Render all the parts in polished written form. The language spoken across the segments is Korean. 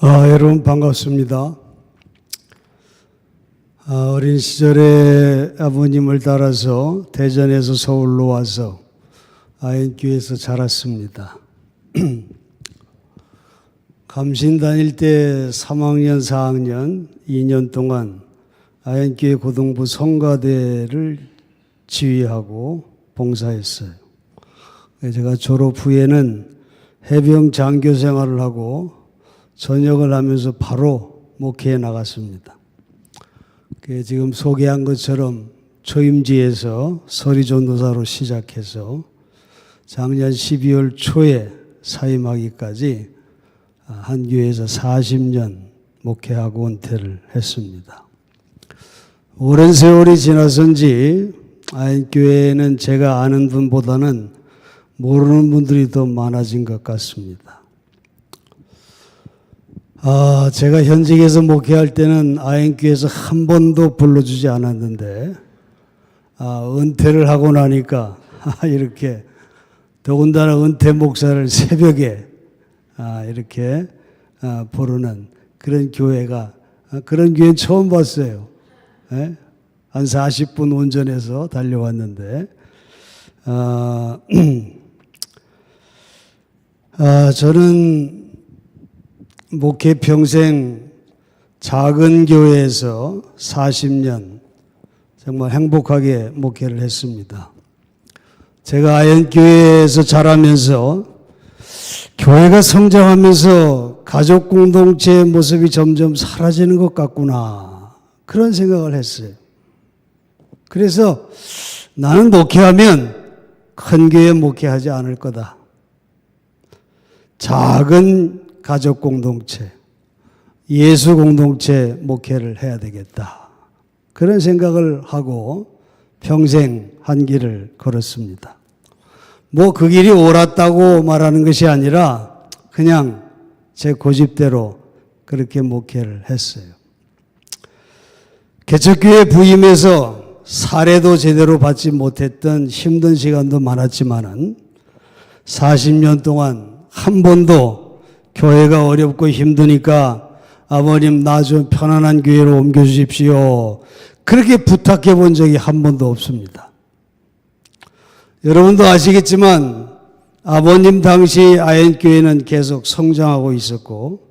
여러분 반갑습니다. 어린 시절에 아버님을 따라서 대전에서 서울로 와서 아현교회에서 자랐습니다. 감신 다닐 때 3학년, 4학년 2년 동안 아현교회 고등부 성가대를 지휘하고 봉사했어요. 제가 졸업 후에는 해병 장교 생활을 하고 전역을 하면서 바로 목회에 나갔습니다. 지금 소개한 것처럼 초임지에서 서리전도사로 시작해서 작년 12월 초에 사임하기까지 한 교회에서 40년 목회하고 은퇴를 했습니다. 오랜 세월이 지나선지 아현교회에는 제가 아는 분보다는 모르는 분들이 더 많아진 것 같습니다. 제가 현직에서 목회할 때는 아현교회에서 한 번도 불러주지 않았는데 은퇴를 하고 나니까 이렇게 더군다나 은퇴 목사를 새벽에 이렇게 부르는 그런 교회가 그런 교회는 처음 봤어요. 한 40분 운전해서 달려왔는데 저는 목회 평생 작은 교회에서 40년 정말 행복하게 목회를 했습니다. 제가 아현교회에서 자라면서 교회가 성장하면서 가족 공동체의 모습이 점점 사라지는 것 같구나 그런 생각을 했어요. 그래서 나는 목회하면 큰 교회 목회하지 않을 거다. 작은 가족 공동체, 예수 공동체 목회를 해야 되겠다. 그런 생각을 하고 평생 한 길을 걸었습니다. 그 길이 옳았다고 말하는 것이 아니라 그냥 제 고집대로 그렇게 목회를 했어요. 개척교회 부임해서 사례도 제대로 받지 못했던 힘든 시간도 많았지만은 40년 동안 한 번도 교회가 어렵고 힘드니까 아버님 나 좀 편안한 교회로 옮겨주십시오. 그렇게 부탁해 본 적이 한 번도 없습니다. 여러분도 아시겠지만 아버님 당시 아현교회는 계속 성장하고 있었고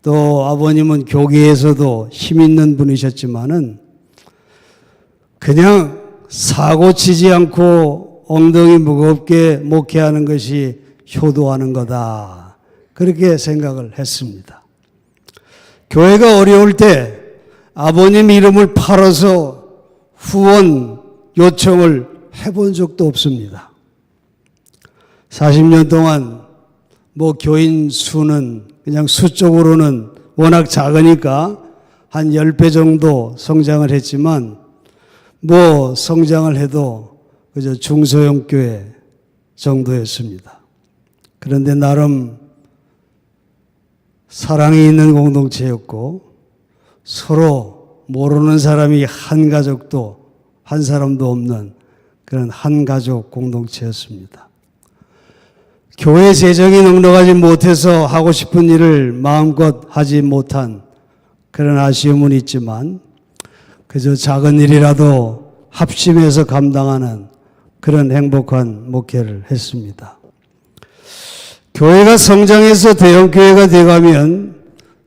또 아버님은 교계에서도 힘 있는 분이셨지만은 그냥 사고 치지 않고 엉덩이 무겁게 목회하는 것이 효도하는 거다. 그렇게 생각을 했습니다. 교회가 어려울 때 아버님 이름을 팔아서 후원 요청을 해본 적도 없습니다. 40년 동안 교인 수는 그냥 수적으로는 워낙 작으니까 한 10배 정도 성장을 했지만 성장을 해도 그저 중소형 교회 정도였습니다. 그런데 나름 사랑이 있는 공동체였고 서로 모르는 사람이 한 가족도 한 사람도 없는 그런 한 가족 공동체였습니다. 교회 재정이 넉넉하지 못해서 하고 싶은 일을 마음껏 하지 못한 그런 아쉬움은 있지만 그저 작은 일이라도 합심해서 감당하는 그런 행복한 목회를 했습니다. 교회가 성장해서 대형교회가 돼가면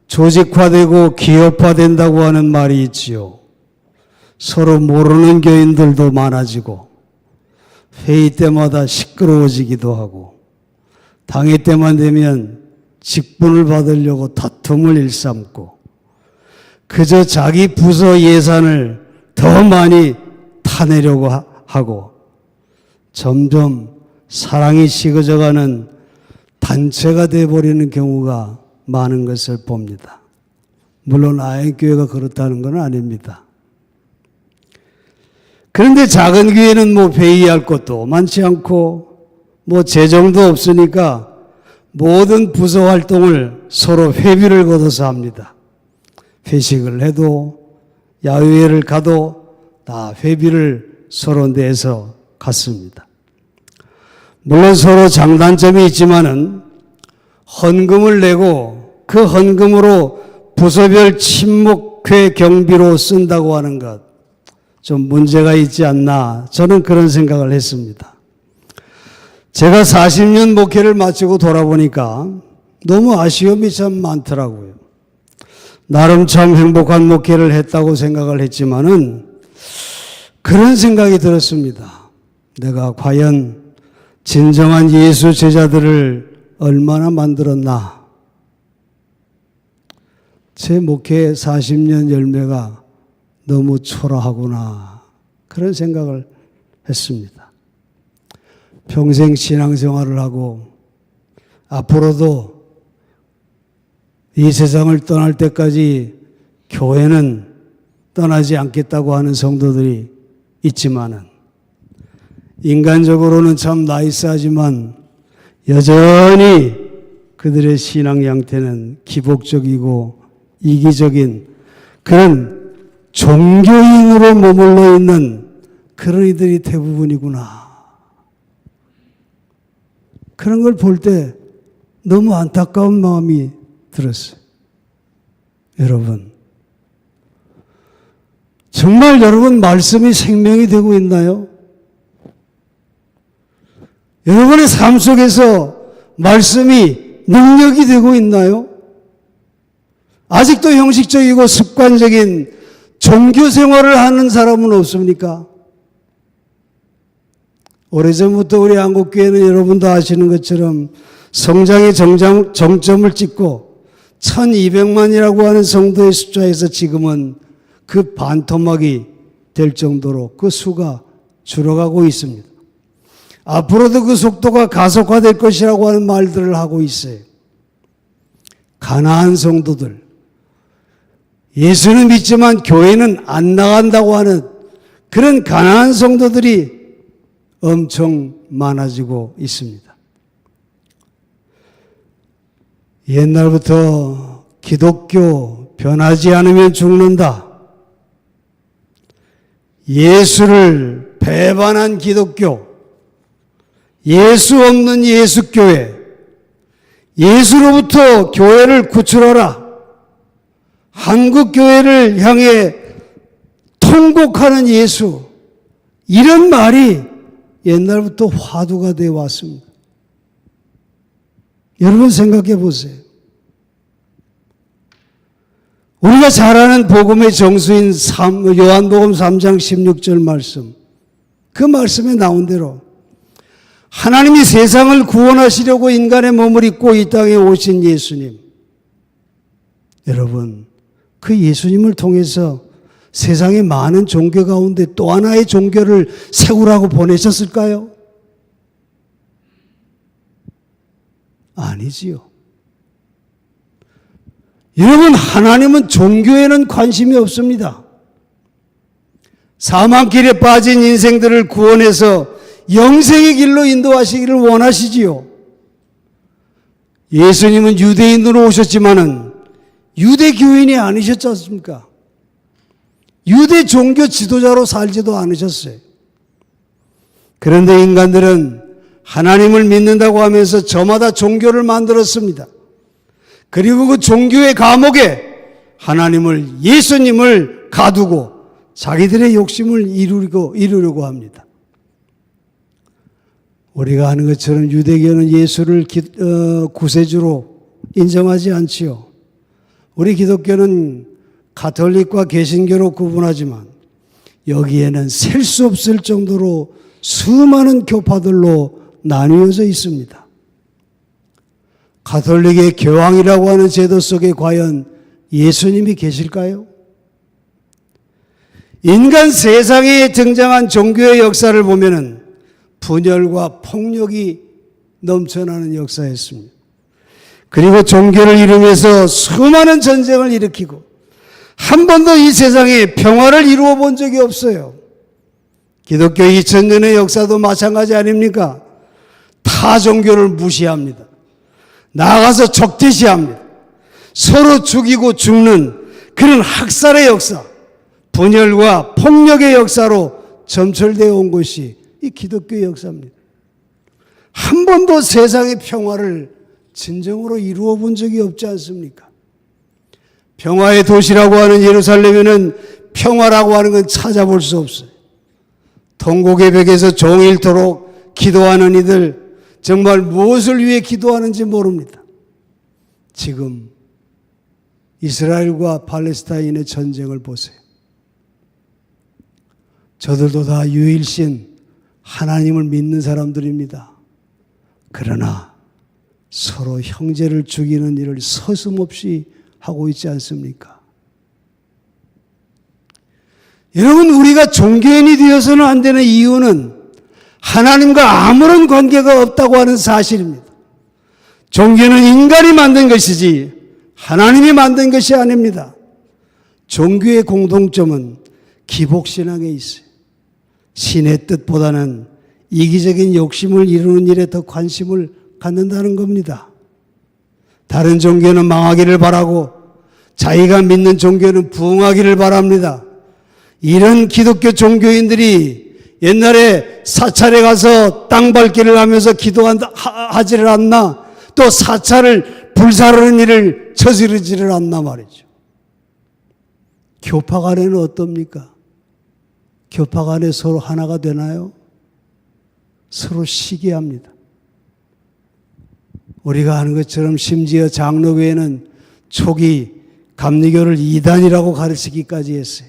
조직화되고 기업화된다고 하는 말이 있지요. 서로 모르는 교인들도 많아지고 회의 때마다 시끄러워지기도 하고 당회 때만 되면 직분을 받으려고 다툼을 일삼고 그저 자기 부서 예산을 더 많이 타내려고 하고 점점 사랑이 식어져가는 단체가 되어버리는 경우가 많은 것을 봅니다. 물론 아현교회가 그렇다는 건 아닙니다. 그런데 작은 교회는 회의할 것도 많지 않고 재정도 없으니까 모든 부서 활동을 서로 회비를 걷어서 합니다. 회식을 해도 야유회를 가도 다 회비를 서로 내서 갔습니다. 물론 서로 장단점이 있지만은 헌금을 내고 그 헌금으로 부서별 친목회 경비로 쓴다고 하는 것, 좀 문제가 있지 않나, 저는 그런 생각을 했습니다. 제가 40년 목회를 마치고 돌아보니까 너무 아쉬움이 참 많더라고요. 나름 참 행복한 목회를 했다고 생각을 했지만은 그런 생각이 들었습니다. 내가 과연 진정한 예수 제자들을 얼마나 만들었나. 제 목회 40년 열매가 너무 초라하구나. 그런 생각을 했습니다. 평생 신앙생활을 하고 앞으로도 이 세상을 떠날 때까지 교회는 떠나지 않겠다고 하는 성도들이 있지만은 인간적으로는 참 나이스하지만 여전히 그들의 신앙 양태는 기복적이고 이기적인 그런 종교인으로 머물러 있는 그런 이들이 대부분이구나. 그런 걸 볼 때 너무 안타까운 마음이 들었어요. 여러분, 정말 여러분 말씀이 생명이 되고 있나요? 여러분의 삶 속에서 말씀이 능력이 되고 있나요? 아직도 형식적이고 습관적인 종교 생활을 하는 사람은 없습니까? 오래전부터 우리 한국교회는 여러분도 아시는 것처럼 성장의 정점을 찍고 1200만이라고 하는 성도의 숫자에서 지금은 그 반토막이 될 정도로 그 수가 줄어가고 있습니다. 앞으로도 그 속도가 가속화될 것이라고 하는 말들을 하고 있어요. 가난한 성도들, 예수는 믿지만 교회는 안 나간다고 하는 그런 가난한 성도들이 엄청 많아지고 있습니다. 옛날부터 기독교 변하지 않으면 죽는다. 예수를 배반한 기독교, 예수 없는 예수교회, 예수로부터 교회를 구출하라. 한국교회를 향해 통곡하는 예수, 이런 말이 옛날부터 화두가 되어 왔습니다. 여러분 생각해 보세요. 우리가 잘 아는 복음의 정수인 요한복음 3장 16절 말씀, 그 말씀에 나온 대로 하나님이 세상을 구원하시려고 인간의 몸을 입고 이 땅에 오신 예수님, 여러분 그 예수님을 통해서 세상의 많은 종교 가운데 또 하나의 종교를 세우라고 보내셨을까요? 아니지요. 여러분, 하나님은 종교에는 관심이 없습니다. 사망길에 빠진 인생들을 구원해서 영생의 길로 인도하시기를 원하시지요. 예수님은 유대인으로 오셨지만은 유대교인이 아니셨지 않습니까? 유대 종교 지도자로 살지도 않으셨어요. 그런데 인간들은 하나님을 믿는다고 하면서 저마다 종교를 만들었습니다. 그리고 그 종교의 감옥에 하나님을, 예수님을 가두고 자기들의 욕심을 이루려고 합니다. 우리가 아는 것처럼 유대교는 예수를 구세주로 인정하지 않지요. 우리 기독교는 가톨릭과 개신교로 구분하지만 여기에는 셀 수 없을 정도로 수많은 교파들로 나뉘어져 있습니다. 가톨릭의 교황이라고 하는 제도 속에 과연 예수님이 계실까요? 인간 세상에 등장한 종교의 역사를 보면은 분열과 폭력이 넘쳐나는 역사였습니다. 그리고 종교를 이루면서 수많은 전쟁을 일으키고 한 번도 이 세상에 평화를 이루어 본 적이 없어요. 기독교 2000년의 역사도 마찬가지 아닙니까? 타 종교를 무시합니다. 나아가서 적대시합니다. 서로 죽이고 죽는 그런 학살의 역사, 분열과 폭력의 역사로 점철되어 온 것이 이 기독교의 역사입니다. 한 번도 세상의 평화를 진정으로 이루어 본 적이 없지 않습니까? 평화의 도시라고 하는 예루살렘에는 평화라고 하는 건 찾아볼 수 없어요. 통곡의 벽에서 종일토록 기도하는 이들, 정말 무엇을 위해 기도하는지 모릅니다. 지금 이스라엘과 팔레스타인의 전쟁을 보세요. 저들도 다 유일신 하나님을 믿는 사람들입니다. 그러나 서로 형제를 죽이는 일을 서슴없이 하고 있지 않습니까? 여러분, 우리가 종교인이 되어서는 안 되는 이유는 하나님과 아무런 관계가 없다고 하는 사실입니다. 종교는 인간이 만든 것이지 하나님이 만든 것이 아닙니다. 종교의 공통점은 기복신앙에 있어요. 신의 뜻보다는 이기적인 욕심을 이루는 일에 더 관심을 갖는다는 겁니다. 다른 종교는 망하기를 바라고 자기가 믿는 종교는 부흥하기를 바랍니다. 이런 기독교 종교인들이 옛날에 사찰에 가서 땅 밟기를 하면서 기도하지를 않나, 또 사찰을 불사르는 일을 저지르지를 않나 말이죠. 교파 간에는 어떻습니까? 교파 간에 서로 하나가 되나요? 서로 시기합니다. 우리가 하는 것처럼 심지어 장로교회는 초기 감리교를 이단이라고 가르치기까지 했어요.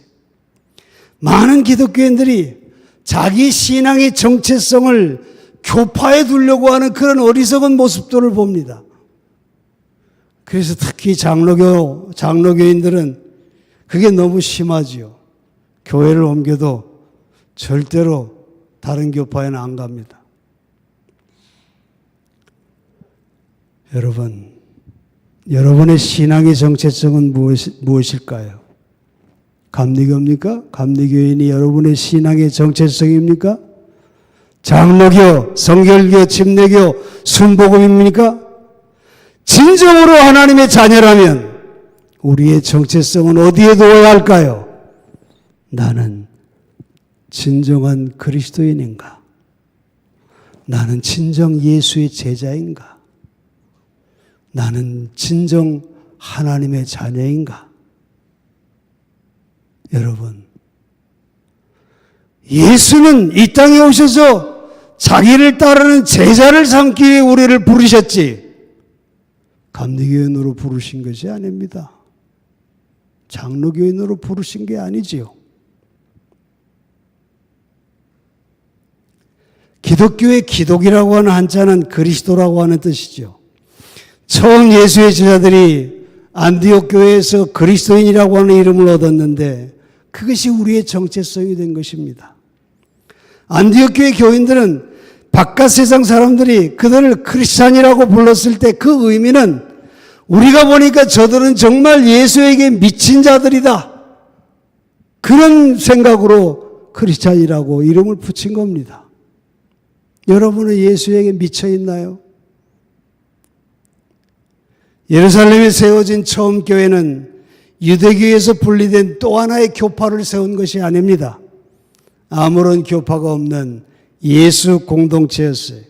많은 기독교인들이 자기 신앙의 정체성을 교파에 두려고 하는 그런 어리석은 모습들을 봅니다. 그래서 특히 장로교인들은 그게 너무 심하지요. 교회를 옮겨도 절대로 다른 교파에는 안 갑니다. 여러분의 신앙의 정체성은 무엇일까요? 감리교입니까? 감리교인이 여러분의 신앙의 정체성입니까? 장로교, 성결교, 침례교, 순복음입니까? 진정으로 하나님의 자녀라면 우리의 정체성은 어디에 두어야 할까요? 나는 진정한 그리스도인인가? 나는 진정 예수의 제자인가? 나는 진정 하나님의 자녀인가? 여러분, 예수는 이 땅에 오셔서 자기를 따르는 제자를 삼기 위해 우리를 부르셨지, 감리교인으로 부르신 것이 아닙니다. 장로교인으로 부르신 게 아니지요. 기독교의 기독이라고 하는 한자는 그리스도라고 하는 뜻이죠. 처음 예수의 제자들이 안디옥 교회에서 그리스도인이라고 하는 이름을 얻었는데 그것이 우리의 정체성이 된 것입니다. 안디옥 교회 교인들은 바깥 세상 사람들이 그들을 크리스찬이라고 불렀을 때 그 의미는 우리가 보니까 저들은 정말 예수에게 미친 자들이다, 그런 생각으로 크리스찬이라고 이름을 붙인 겁니다. 여러분은 예수에게 미쳐 있나요? 예루살렘에 세워진 처음 교회는 유대교에서 분리된 또 하나의 교파를 세운 것이 아닙니다. 아무런 교파가 없는 예수 공동체였어요.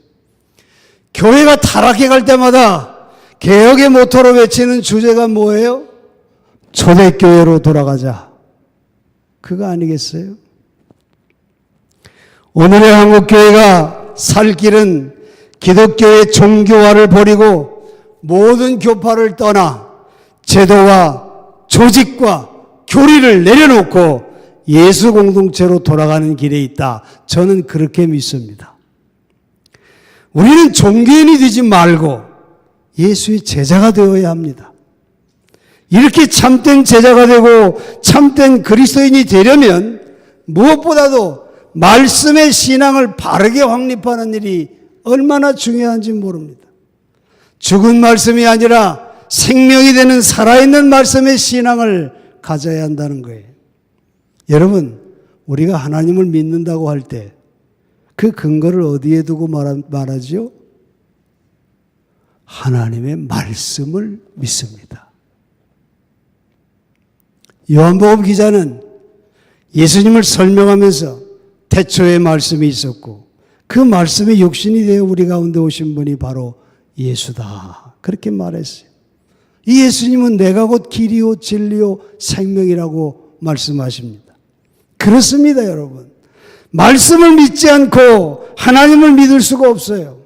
교회가 타락해 갈 때마다 개혁의 모토로 외치는 주제가 뭐예요? 초대교회로 돌아가자. 그거 아니겠어요? 오늘의 한국교회가 살 길은 기독교의 종교화를 버리고 모든 교파를 떠나 제도와 조직과 교리를 내려놓고 예수 공동체로 돌아가는 길에 있다. 저는 그렇게 믿습니다. 우리는 종교인이 되지 말고 예수의 제자가 되어야 합니다. 이렇게 참된 제자가 되고 참된 그리스도인이 되려면 무엇보다도 말씀의 신앙을 바르게 확립하는 일이 얼마나 중요한지 모릅니다. 죽은 말씀이 아니라 생명이 되는 살아있는 말씀의 신앙을 가져야 한다는 거예요. 여러분, 우리가 하나님을 믿는다고 할 때 그 근거를 어디에 두고 말하죠? 하나님의 말씀을 믿습니다. 요한복음 기자는 예수님을 설명하면서 태초에 말씀이 있었고 그 말씀이 육신이 되어 우리 가운데 오신 분이 바로 예수다. 그렇게 말했어요. 이 예수님은 내가 곧 길이요 진리요 생명이라고 말씀하십니다. 그렇습니다, 여러분. 말씀을 믿지 않고 하나님을 믿을 수가 없어요.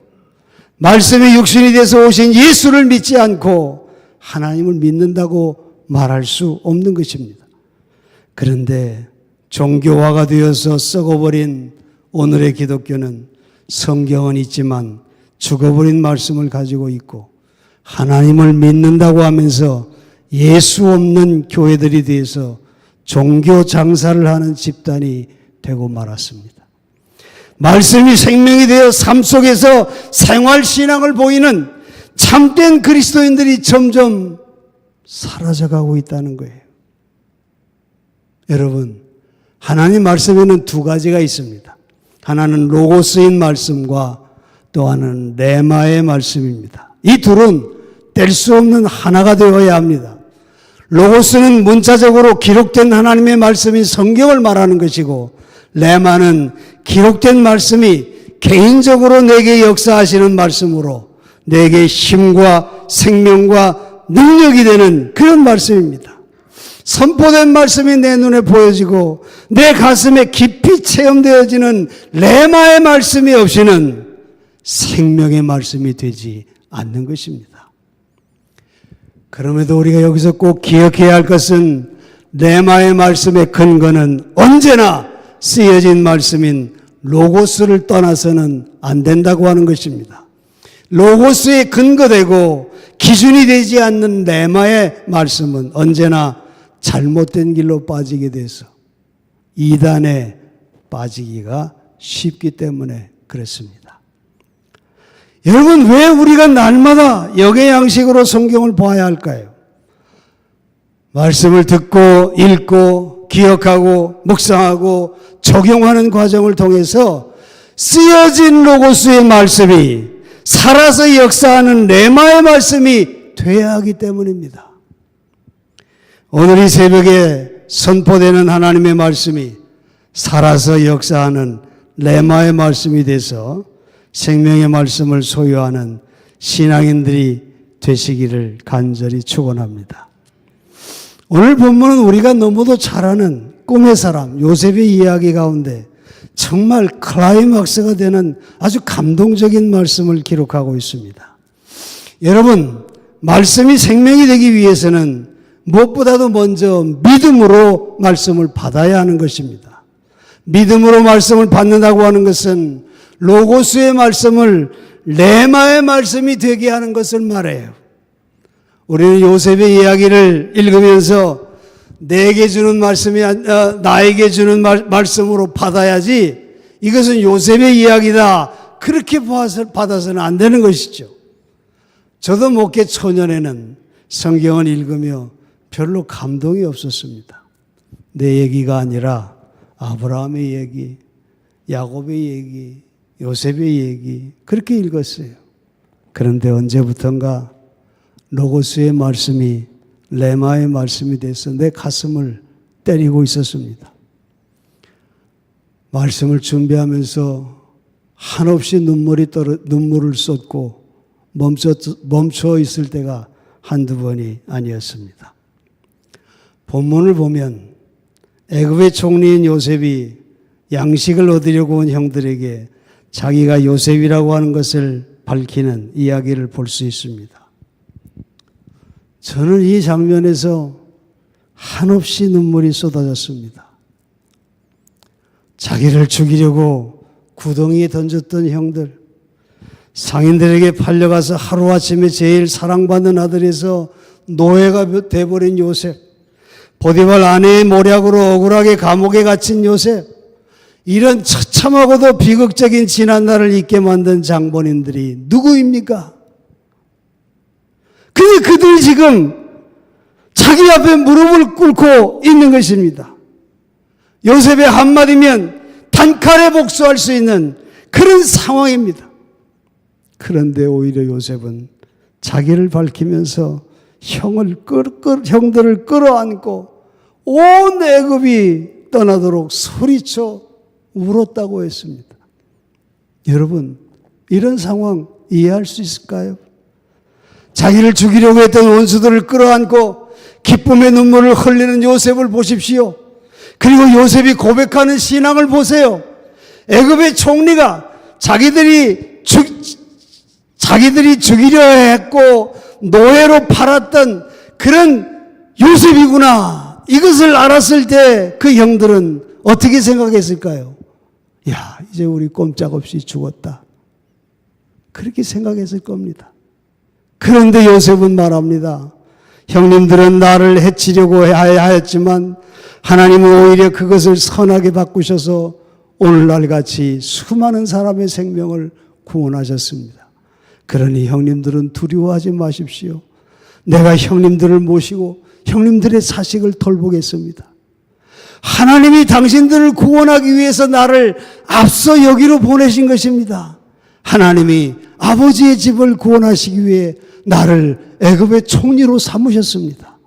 말씀이 육신이 돼서 오신 예수를 믿지 않고 하나님을 믿는다고 말할 수 없는 것입니다. 그런데 종교화가 되어서 썩어버린 오늘의 기독교는 성경은 있지만 죽어버린 말씀을 가지고 있고 하나님을 믿는다고 하면서 예수 없는 교회들이 되어서 종교 장사를 하는 집단이 되고 말았습니다. 말씀이 생명이 되어 삶 속에서 생활신앙을 보이는 참된 그리스도인들이 점점 사라져가고 있다는 거예요. 여러분, 하나님 말씀에는 두 가지가 있습니다. 하나는 로고스인 말씀과 또 하나는 레마의 말씀입니다. 이 둘은 뗄 수 없는 하나가 되어야 합니다. 로고스는 문자적으로 기록된 하나님의 말씀인 성경을 말하는 것이고, 레마는 기록된 말씀이 개인적으로 내게 역사하시는 말씀으로 내게 힘과 생명과 능력이 되는 그런 말씀입니다. 선포된 말씀이 내 눈에 보여지고 내 가슴에 깊이 체험되어지는 레마의 말씀이 없이는 생명의 말씀이 되지 않는 것입니다. 그럼에도 우리가 여기서 꼭 기억해야 할 것은 레마의 말씀의 근거는 언제나 쓰여진 말씀인 로고스를 떠나서는 안 된다고 하는 것입니다. 로고스에 근거되고 기준이 되지 않는 레마의 말씀은 언제나 잘못된 길로 빠지게 돼서 이단에 빠지기가 쉽기 때문에 그렇습니다. 여러분, 왜 우리가 날마다 역의 양식으로 성경을 봐야 할까요? 말씀을 듣고 읽고 기억하고 묵상하고 적용하는 과정을 통해서 쓰여진 로고스의 말씀이 살아서 역사하는 레마의 말씀이 돼야 하기 때문입니다. 오늘 이 새벽에 선포되는 하나님의 말씀이 살아서 역사하는 레마의 말씀이 돼서 생명의 말씀을 소유하는 신앙인들이 되시기를 간절히 축원합니다. 오늘 본문은 우리가 너무도 잘 아는 꿈의 사람 요셉의 이야기 가운데 정말 클라이막스가 되는 아주 감동적인 말씀을 기록하고 있습니다. 여러분, 말씀이 생명이 되기 위해서는 무엇보다도 먼저 믿음으로 말씀을 받아야 하는 것입니다. 믿음으로 말씀을 받는다고 하는 것은 로고스의 말씀을 레마의 말씀이 되게 하는 것을 말해요. 우리는 요셉의 이야기를 읽으면서 내게 주는 말씀이 나에게 주는 말씀으로 받아야지 이것은 요셉의 이야기다 그렇게 받아서는 안 되는 것이죠. 저도 목회 초년에는 성경을 읽으며 별로 감동이 없었습니다. 내 얘기가 아니라 아브라함의 얘기, 야곱의 얘기, 요셉의 얘기 그렇게 읽었어요. 그런데 언제부턴가 로고스의 말씀이 레마의 말씀이 돼서 내 가슴을 때리고 있었습니다. 말씀을 준비하면서 한없이 눈물을 쏟고 멈춰 있을 때가 한두 번이 아니었습니다. 본문을 보면 애굽의 총리인 요셉이 양식을 얻으려고 온 형들에게 자기가 요셉이라고 하는 것을 밝히는 이야기를 볼 수 있습니다. 저는 이 장면에서 한없이 눈물이 쏟아졌습니다. 자기를 죽이려고 구덩이에 던졌던 형들, 상인들에게 팔려가서 하루아침에 제일 사랑받는 아들에서 노예가 돼버린 요셉, 보디발 아내의 모략으로 억울하게 감옥에 갇힌 요셉, 이런 처참하고도 비극적인 지난날을 잊게 만든 장본인들이 누구입니까? 근데 그들이 지금 자기 앞에 무릎을 꿇고 있는 것입니다. 요셉의 한마디면 단칼에 복수할 수 있는 그런 상황입니다. 그런데 오히려 요셉은 자기를 밝히면서 형들을 끌어안고 온 애굽이 떠나도록 소리쳐 울었다고 했습니다. 여러분, 이런 상황 이해할 수 있을까요? 자기를 죽이려고 했던 원수들을 끌어안고 기쁨의 눈물을 흘리는 요셉을 보십시오. 그리고 요셉이 고백하는 신앙을 보세요. 애굽의 총리가 자기들이 죽이려 했고 노예로 팔았던 그런 요셉이구나. 이것을 알았을 때 그 형들은 어떻게 생각했을까요? 야, 이제 우리 꼼짝없이 죽었다. 그렇게 생각했을 겁니다. 그런데 요셉은 말합니다. 형님들은 나를 해치려고 하였지만 하나님은 오히려 그것을 선하게 바꾸셔서 오늘날 같이 수많은 사람의 생명을 구원하셨습니다. 그러니 형님들은 두려워하지 마십시오. 내가 형님들을 모시고 형님들의 사식을 돌보겠습니다. 하나님이 당신들을 구원하기 위해서 나를 앞서 여기로 보내신 것입니다. 하나님이 아버지의 집을 구원하시기 위해 나를 애굽의 총리로 삼으셨습니다.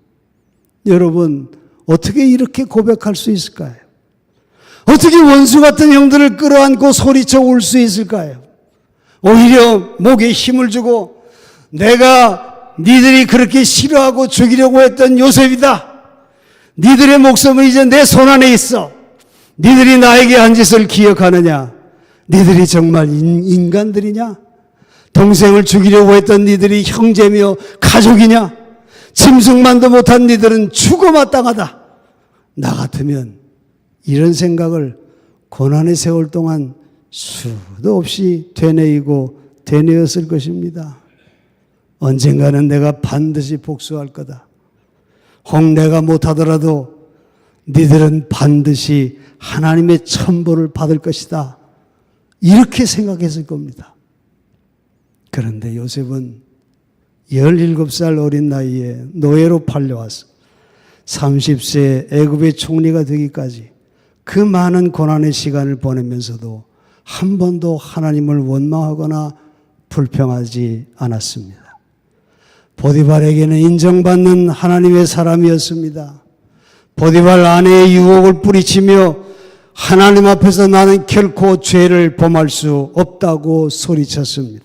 여러분, 어떻게 이렇게 고백할 수 있을까요? 어떻게 원수 같은 형들을 끌어안고 소리쳐 울 수 있을까요? 오히려 목에 힘을 주고 내가 니들이 그렇게 싫어하고 죽이려고 했던 요셉이다. 니들의 목숨은 이제 내 손안에 있어. 니들이 나에게 한 짓을 기억하느냐? 니들이 정말 인간들이냐? 동생을 죽이려고 했던 니들이 형제며 가족이냐? 짐승만도 못한 니들은 죽어 마땅하다. 나 같으면 이런 생각을 고난의 세월 동안 수도 없이 되뇌이고 되뇌었을 것입니다. 언젠가는 내가 반드시 복수할 거다. 혹 내가 못하더라도 니들은 반드시 하나님의 천벌을 받을 것이다. 이렇게 생각했을 겁니다. 그런데 요셉은 17살 어린 나이에 노예로 팔려와서 30세 애굽의 총리가 되기까지 그 많은 고난의 시간을 보내면서도 한 번도 하나님을 원망하거나 불평하지 않았습니다. 보디발에게는 인정받는 하나님의 사람이었습니다. 보디발 아내의 유혹을 뿌리치며 하나님 앞에서 나는 결코 죄를 범할 수 없다고 소리쳤습니다.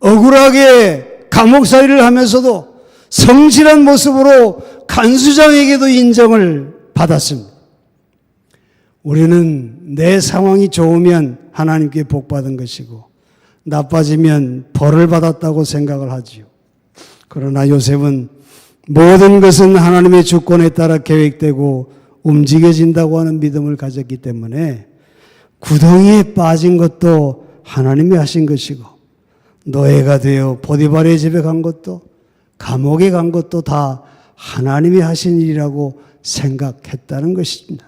억울하게 감옥살이를 하면서도 성실한 모습으로 간수장에게도 인정을 받았습니다. 우리는 내 상황이 좋으면 하나님께 복받은 것이고 나빠지면 벌을 받았다고 생각을 하지요. 그러나 요셉은 모든 것은 하나님의 주권에 따라 계획되고 움직여진다고 하는 믿음을 가졌기 때문에 구덩이에 빠진 것도 하나님이 하신 것이고 노예가 되어 보디발의 집에 간 것도 감옥에 간 것도 다 하나님이 하신 일이라고 생각했다는 것입니다.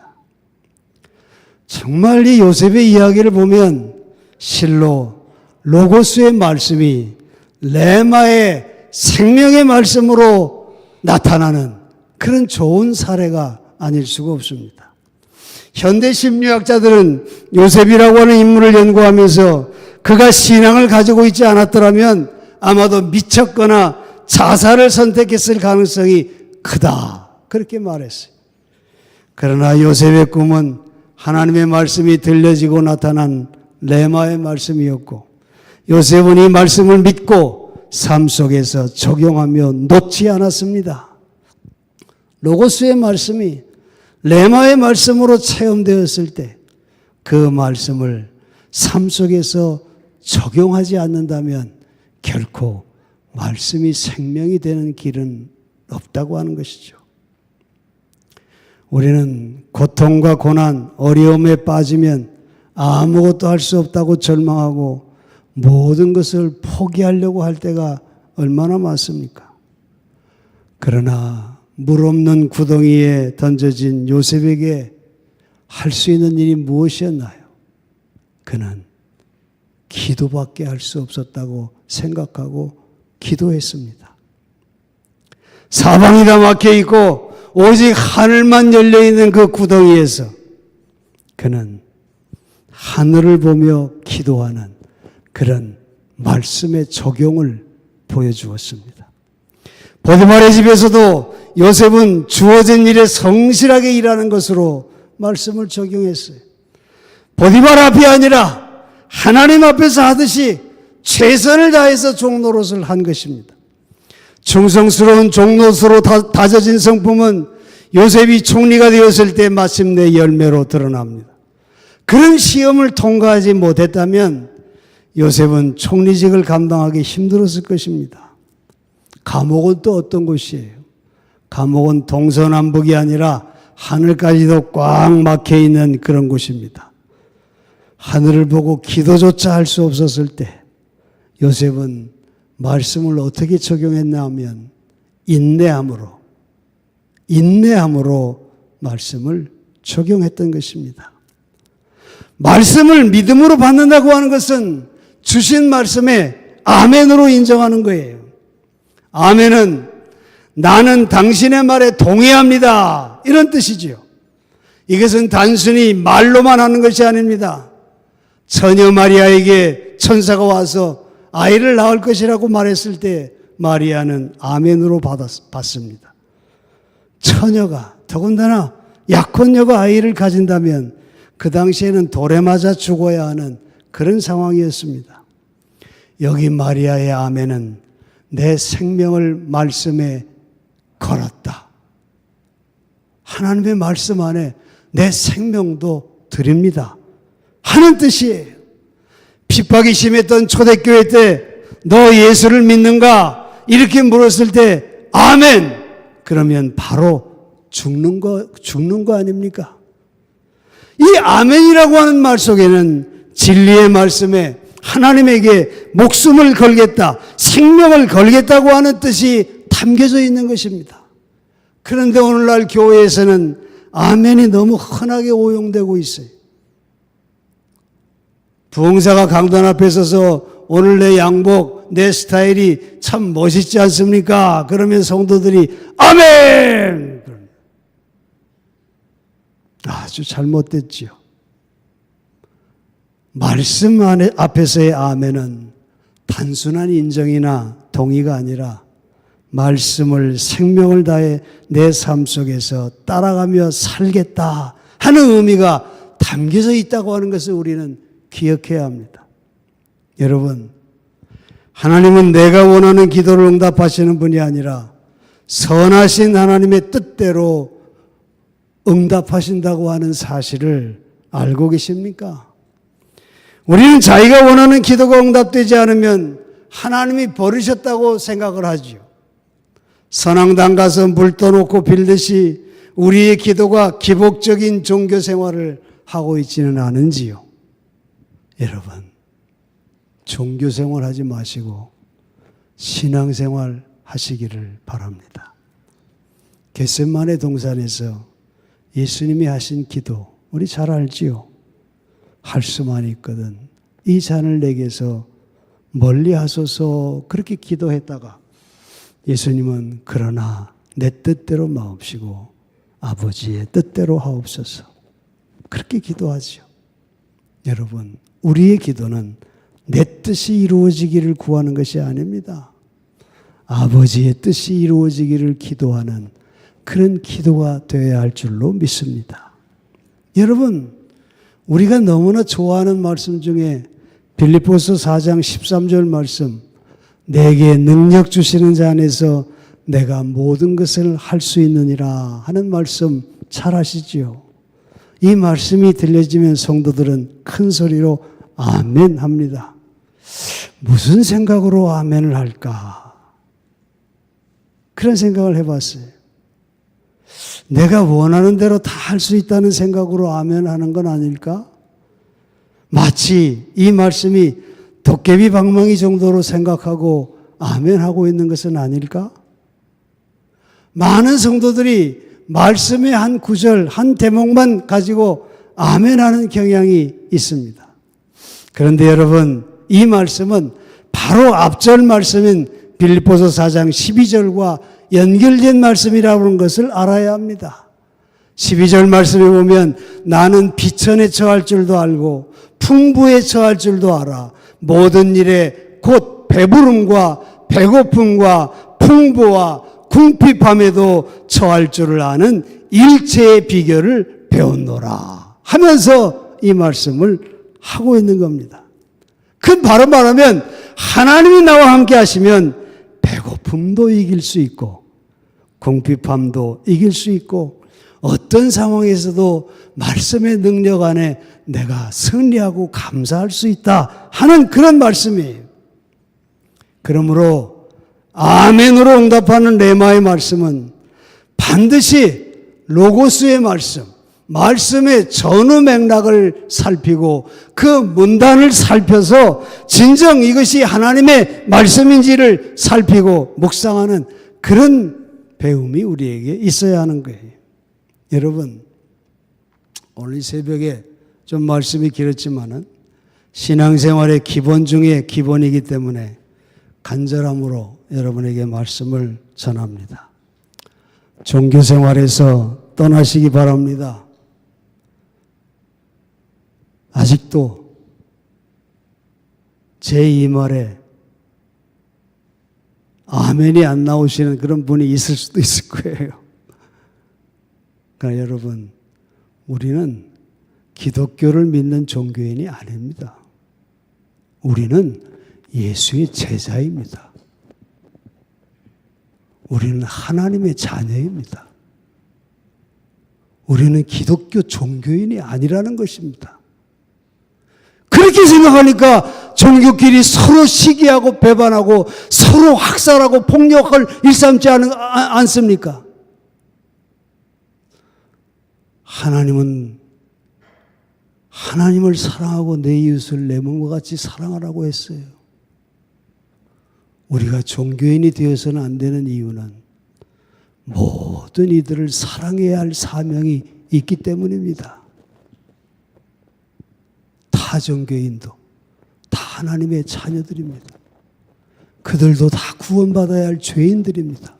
정말 이 요셉의 이야기를 보면 실로 로고스의 말씀이 레마의 생명의 말씀으로 나타나는 그런 좋은 사례가 아닐 수가 없습니다. 현대 심리학자들은 요셉이라고 하는 인물을 연구하면서 그가 신앙을 가지고 있지 않았더라면 아마도 미쳤거나 자살을 선택했을 가능성이 크다. 그렇게 말했어요. 그러나 요셉의 꿈은 하나님의 말씀이 들려지고 나타난 레마의 말씀이었고 요셉은 이 말씀을 믿고 삶 속에서 적용하며 놓지 않았습니다. 로고스의 말씀이 레마의 말씀으로 체험되었을 때 그 말씀을 삶 속에서 적용하지 않는다면 결코 말씀이 생명이 되는 길은 없다고 하는 것이죠. 우리는 고통과 고난, 어려움에 빠지면 아무것도 할 수 없다고 절망하고 모든 것을 포기하려고 할 때가 얼마나 많습니까? 그러나 물 없는 구덩이에 던져진 요셉에게 할 수 있는 일이 무엇이었나요? 그는 기도밖에 할 수 없었다고 생각하고 기도했습니다. 사방이 다 막혀 있고 오직 하늘만 열려 있는 그 구덩이에서 그는 하늘을 보며 기도하는 그런 말씀의 적용을 보여주었습니다. 보디발의 집에서도 요셉은 주어진 일에 성실하게 일하는 것으로 말씀을 적용했어요. 보디발 앞이 아니라 하나님 앞에서 하듯이 최선을 다해서 종노릇을 한 것입니다. 충성스러운 종로서로 다져진 성품은 요셉이 총리가 되었을 때 마침내 열매로 드러납니다. 그런 시험을 통과하지 못했다면 요셉은 총리직을 감당하기 힘들었을 것입니다. 감옥은 또 어떤 곳이에요? 감옥은 동서남북이 아니라 하늘까지도 꽉 막혀 있는 그런 곳입니다. 하늘을 보고 기도조차 할 수 없었을 때 요셉은 말씀을 어떻게 적용했나 하면 인내함으로 말씀을 적용했던 것입니다. 말씀을 믿음으로 받는다고 하는 것은 주신 말씀에 아멘으로 인정하는 거예요. 아멘은 나는 당신의 말에 동의합니다, 이런 뜻이지요. 이것은 단순히 말로만 하는 것이 아닙니다. 처녀 마리아에게 천사가 와서 아이를 낳을 것이라고 말했을 때 마리아는 아멘으로 받습니다. 처녀가, 더군다나 약혼녀가 아이를 가진다면 그 당시에는 돌에 맞아 죽어야 하는 그런 상황이었습니다. 여기 마리아의 아멘은 내 생명을 말씀에 걸었다. 하나님의 말씀 안에 내 생명도 드립니다 하는 뜻이에요. 핍박이 심했던 초대교회 때 너 예수를 믿는가? 이렇게 물었을 때 아멘! 그러면 바로 죽는 거 아닙니까? 이 아멘이라고 하는 말 속에는 진리의 말씀에 하나님에게 목숨을 걸겠다, 생명을 걸겠다고 하는 뜻이 담겨져 있는 것입니다. 그런데 오늘날 교회에서는 아멘이 너무 흔하게 오용되고 있어요. 부흥사가 강단 앞에 서서 오늘 내 양복, 내 스타일이 참 멋있지 않습니까? 그러면 성도들이 아멘! 아주 잘못됐지요. 말씀 앞에서의 아멘은 단순한 인정이나 동의가 아니라 말씀을 생명을 다해 내 삶 속에서 따라가며 살겠다 하는 의미가 담겨져 있다고 하는 것을 우리는 기억해야 합니다. 여러분, 하나님은 내가 원하는 기도를 응답하시는 분이 아니라 선하신 하나님의 뜻대로 응답하신다고 하는 사실을 알고 계십니까? 우리는 자기가 원하는 기도가 응답되지 않으면 하나님이 버리셨다고 생각을 하지요. 선앙당 가서 물 떠놓고 빌듯이 우리의 기도가 기복적인 종교 생활을 하고 있지는 않은지요. 여러분, 종교 생활 하지 마시고 신앙 생활 하시기를 바랍니다. 겟세마네 동산에서 예수님이 하신 기도 우리 잘 알지요. 할 수만 있거든 이 잔을 내게서 멀리 하소서, 그렇게 기도했다가 예수님은 그러나 내 뜻대로 마옵시고 아버지의 뜻대로 하옵소서, 그렇게 기도하죠. 여러분, 우리의 기도는 내 뜻이 이루어지기를 구하는 것이 아닙니다. 아버지의 뜻이 이루어지기를 기도하는 그런 기도가 되어야 할 줄로 믿습니다. 여러분, 우리가 너무나 좋아하는 말씀 중에 빌립보서 4장 13절 말씀, 내게 능력 주시는 자 안에서 내가 모든 것을 할 수 있느니라 하는 말씀 잘 아시지요? 이 말씀이 들려지면 성도들은 큰 소리로 아멘 합니다. 무슨 생각으로 아멘을 할까? 그런 생각을 해봤어요. 내가 원하는 대로 다 할 수 있다는 생각으로 아멘 하는 건 아닐까? 마치 이 말씀이 도깨비 방망이 정도로 생각하고 아멘 하고 있는 것은 아닐까? 많은 성도들이 말씀의 한 구절, 한 대목만 가지고 아멘 하는 경향이 있습니다. 그런데 여러분, 이 말씀은 바로 앞절 말씀인 빌립보서 4장 12절과 연결된 말씀이라고 하는 것을 알아야 합니다. 12절 말씀에 보면 나는 비천에 처할 줄도 알고 풍부에 처할 줄도 알아. 모든 일에 곧 배부름과 배고픔과 풍부와 궁핍함에도 처할 줄을 아는 일체의 비결을 배웠노라 하면서 이 말씀을 하고 있는 겁니다. 그 바로 말하면 하나님이 나와 함께 하시면 배고픔 아픔도 이길 수 있고 궁핍함도 이길 수 있고 어떤 상황에서도 말씀의 능력 안에 내가 승리하고 감사할 수 있다 하는 그런 말씀이에요. 그러므로 아멘으로 응답하는 레마의 말씀은 반드시 로고스의 말씀, 말씀의 전후 맥락을 살피고 그 문단을 살펴서 진정 이것이 하나님의 말씀인지를 살피고 묵상하는 그런 배움이 우리에게 있어야 하는 거예요. 여러분, 오늘 새벽에 좀 말씀이 길었지만은 신앙생활의 기본 중에 기본이기 때문에 간절함으로 여러분에게 말씀을 전합니다. 종교생활에서 떠나시기 바랍니다. 아직도 제 이 말에 아멘이 안 나오시는 그런 분이 있을 수도 있을 거예요. 그러니까 여러분, 우리는 기독교를 믿는 종교인이 아닙니다. 우리는 예수의 제자입니다. 우리는 하나님의 자녀입니다. 우리는 기독교 종교인이 아니라는 것입니다. 그렇게 생각하니까 종교끼리 서로 시기하고 배반하고 서로 학살하고 폭력을 일삼지 않습니까? 하나님은 하나님을 사랑하고 내 이웃을 내 몸과 같이 사랑하라고 했어요. 우리가 종교인이 되어서는 안 되는 이유는 모든 이들을 사랑해야 할 사명이 있기 때문입니다. 타 종교인도 다 하나님의 자녀들입니다. 그들도 다 구원받아야 할 죄인들입니다.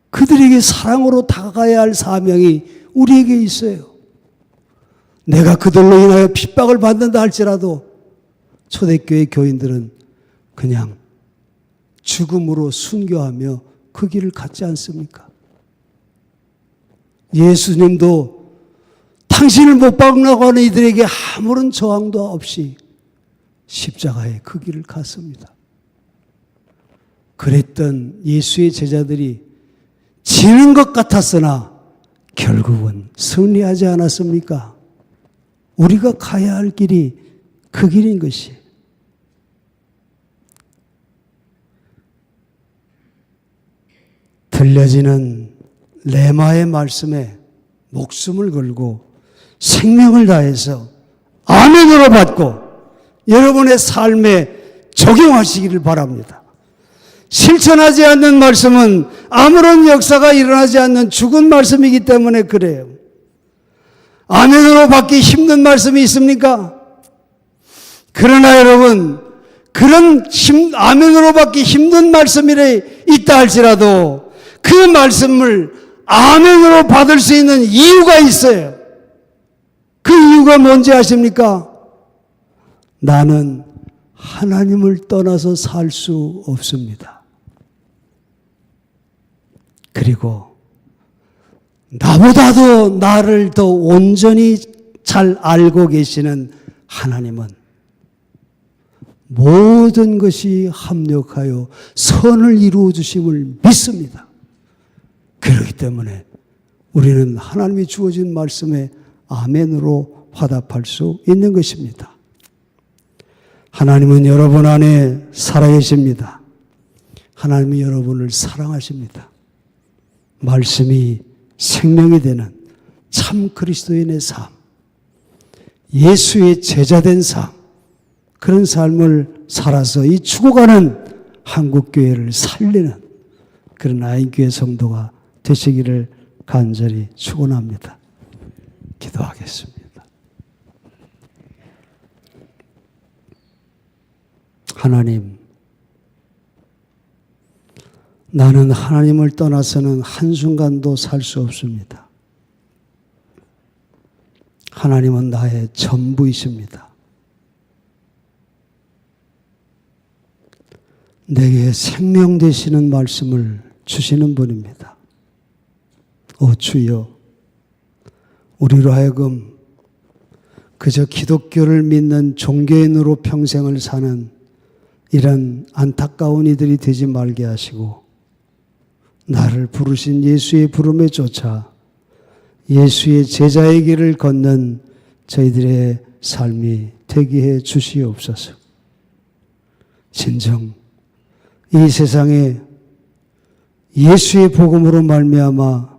그들에게 사랑으로 다가가야 할 사명이 우리에게 있어요. 내가 그들로 인하여 핍박을 받는다 할지라도 초대교회 교인들은 그냥 죽음으로 순교하며 그 길을 갔지 않습니까? 예수님도 당신을 못 박으려고 하는 이들에게 아무런 저항도 없이 십자가에 그 길을 갔습니다. 그랬던 예수의 제자들이 지는 것 같았으나 결국은 승리하지 않았습니까? 우리가 가야 할 길이 그 길인 것이. 들려지는 레마의 말씀에 목숨을 걸고 생명을 다해서 아멘으로 받고 여러분의 삶에 적용하시기를 바랍니다. 실천하지 않는 말씀은 아무런 역사가 일어나지 않는 죽은 말씀이기 때문에 그래요. 아멘으로 받기 힘든 말씀이 있습니까? 그러나 여러분, 그런 아멘으로 받기 힘든 말씀이 있다 할지라도 그 말씀을 아멘으로 받을 수 있는 이유가 있어요. 그 이유가 뭔지 아십니까? 나는 하나님을 떠나서 살 수 없습니다. 그리고 나보다도 나를 더 온전히 잘 알고 계시는 하나님은 모든 것이 합력하여 선을 이루어 주심을 믿습니다. 그렇기 때문에 우리는 하나님이 주어진 말씀에 아멘으로 화답할 수 있는 것입니다. 하나님은 여러분 안에 살아계십니다. 하나님이 여러분을 사랑하십니다. 말씀이 생명이 되는 참 그리스도인의 삶, 예수의 제자된 삶, 그런 삶을 살아서 이 죽어가는 한국교회를 살리는 그런 아인교회 성도가 되시기를 간절히 축원합니다. 기도하겠습니다. 하나님, 나는 하나님을 떠나서는 한순간도 살 수 없습니다. 하나님은 나의 전부이십니다. 내게 생명 되시는 말씀을 주시는 분입니다. 오 주여, 우리로 하여금 그저 기독교를 믿는 종교인으로 평생을 사는 이런 안타까운 이들이 되지 말게 하시고 나를 부르신 예수의 부름에 쫓아 예수의 제자의 길을 걷는 저희들의 삶이 되게 해 주시옵소서. 진정 이 세상에 예수의 복음으로 말미암아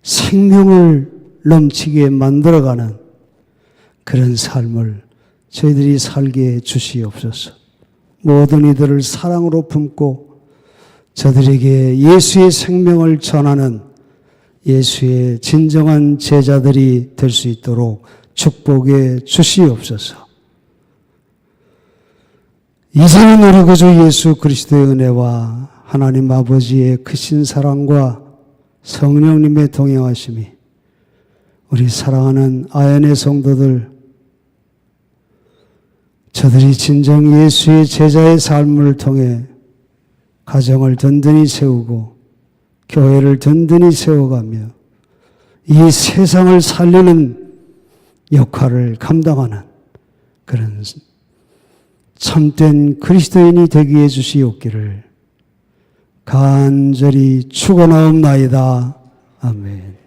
생명을 넘치게 만들어가는 그런 삶을 저희들이 살게 해 주시옵소서. 모든 이들을 사랑으로 품고 저들에게 예수의 생명을 전하는 예수의 진정한 제자들이 될 수 있도록 축복해 주시옵소서. 이제는 우리 구주 예수 그리스도의 은혜와 하나님 아버지의 크신 사랑과 성령님의 동행하심이 우리 사랑하는 아연의 성도들, 저들이 진정 예수의 제자의 삶을 통해 가정을 든든히 세우고 교회를 든든히 세워가며 이 세상을 살리는 역할을 감당하는 그런 참된 그리스도인이 되게 해 주시옵기를 간절히 축원하옵나이다. 아멘.